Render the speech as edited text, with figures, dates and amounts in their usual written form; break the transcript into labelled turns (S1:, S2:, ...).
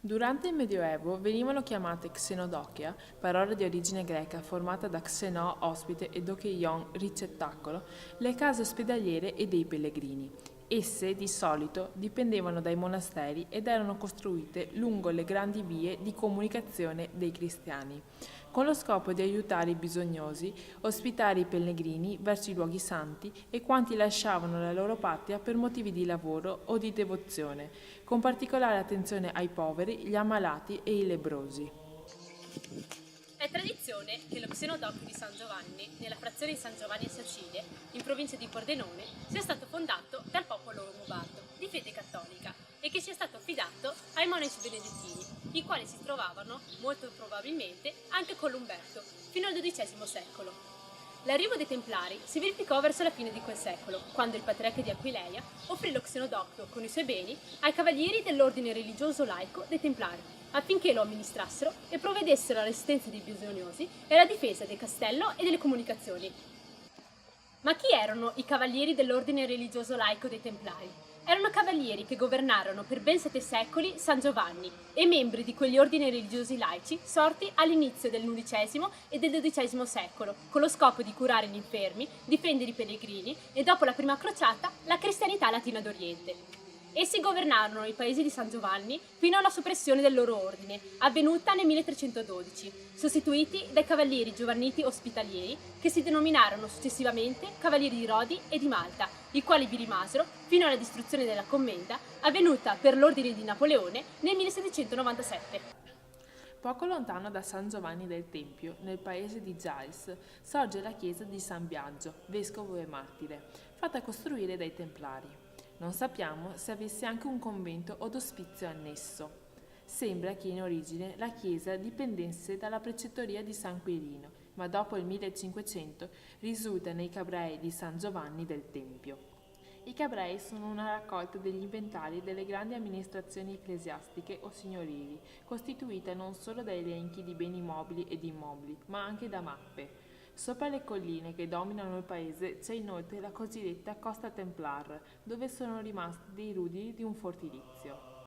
S1: Durante il Medioevo venivano chiamate xenodochea, parola di origine greca formata da xenò, ospite, e dokeion, ricettacolo, le case ospedaliere e dei pellegrini. Esse, di solito, dipendevano dai monasteri ed erano costruite lungo le grandi vie di comunicazione dei cristiani, con lo scopo di aiutare i bisognosi, ospitare i pellegrini verso i luoghi santi e quanti lasciavano la loro patria per motivi di lavoro o di devozione, con particolare attenzione ai poveri, gli ammalati e i lebbrosi.
S2: È tradizione che lo Xenodocchio di San Giovanni, nella frazione di San Giovanni a Sacile, in provincia di Pordenone, sia stato fondato dal popolo longobardo, di fede cattolica, e che sia stato affidato ai monaci benedettini, i quali si trovavano, molto probabilmente, anche con l'Umberto, fino al XII secolo. L'arrivo dei Templari si verificò verso la fine di quel secolo, quando il patriarca di Aquileia offrì lo Xenodocchio con i suoi beni ai cavalieri dell'ordine religioso laico dei Templari, affinché lo amministrassero e provvedessero all'assistenza dei bisognosi e alla difesa del castello e delle comunicazioni. Ma chi erano i cavalieri dell'ordine religioso laico dei Templari? Erano cavalieri che governarono per ben 7 secoli San Giovanni e membri di quegli ordini religiosi laici sorti all'inizio del XI e del XII secolo, con lo scopo di curare gli infermi, difendere i pellegrini e dopo la prima crociata la cristianità latina d'Oriente. Essi governarono i paesi di San Giovanni fino alla soppressione del loro ordine, avvenuta nel 1312, sostituiti dai cavalieri giovanniti ospitalieri che si denominarono successivamente Cavalieri di Rodi e di Malta, i quali vi rimasero fino alla distruzione della commenda avvenuta per l'ordine di Napoleone nel 1797.
S1: Poco lontano da San Giovanni del Tempio, nel paese di Gais, sorge la chiesa di San Biagio, vescovo e martire, fatta costruire dai Templari. Non sappiamo se avesse anche un convento od ospizio annesso. Sembra che in origine la chiesa dipendesse dalla precettoria di San Quirino, ma dopo il 1500 risulta nei cabrei di San Giovanni del Tempio. I cabrei sono una raccolta degli inventari delle grandi amministrazioni ecclesiastiche o signorili, costituita non solo da elenchi di beni mobili ed immobili, ma anche da mappe. Sopra le colline che dominano il paese c'è inoltre la cosiddetta Costa Templar, dove sono rimasti dei ruderi di un fortilizio.